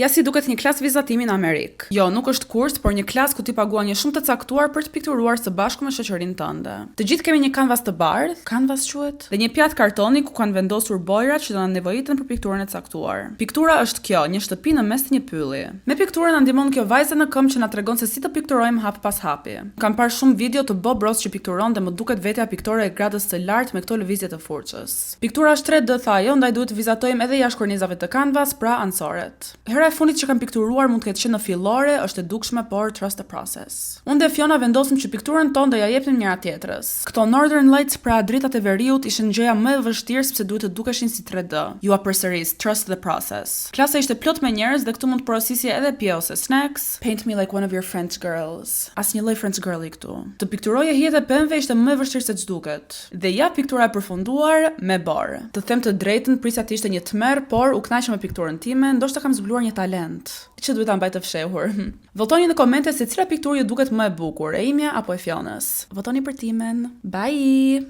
Ja si duket një klas vizatimi në Amerikë. Jo, nuk është kurs, por një klas ku ti paguan një shumë të caktuar për të pikturuar së bashku me shoqërinë tënde. Të gjithë kemi një kanvas të bardhë, kanvas quhet, dhe një pjatë kartoni ku kanë vendosur bojrat që do na nevojiten për pikturën e caktuar. Piktura është kjo, një shtëpi në mes të një pylli. Me pikturën na ndihmon kjo vajza në këmbë që na tregon se si të pikturojmë hap pas hapi. Kam parë shumë video të Bob Ross që pikturon dhe më duket vetja piktore e gradës së lartë me këto lëvizje të furçës. Piktura është 3D tha ajo, ndaj duhet të vizatojmë edhe jashtë kornizave të kanvas, pra anësoret. Hera e fundit që kam pikturuar mund të ketë qenë në fillore, është e dukshme, por trust the process. Unë dhe Fiona vendosëm që pikturën tonë do ja jepnim njëra tjetrës. Këto Northern Lights, pra dritat e veriut, ishin gjëja më e vështirë sepse duhet të dukeshin si 3D. Ju përsëris, trust the process. Klasa ishte plot me njerëz dhe këtu mund të porosisje edhe pije ose snacks. Paint me like one of your French girls. Asnjë lloj French girli këtu. Të pikturoje hijet e pemëve ishte më e vështirë se ç'duket. Dhe ja piktura e përfunduar me bor. Të them të drejtën, prisja të ishte një tmerr, por u kënaqem me pikturën time, ndoshta kam zbuluar një talent që duhet ta mbaj të fshehur. Votoni në komente se cila pikturë ju duket më e bukur, e imja apo e Fionës. Votoni për timen. Bye.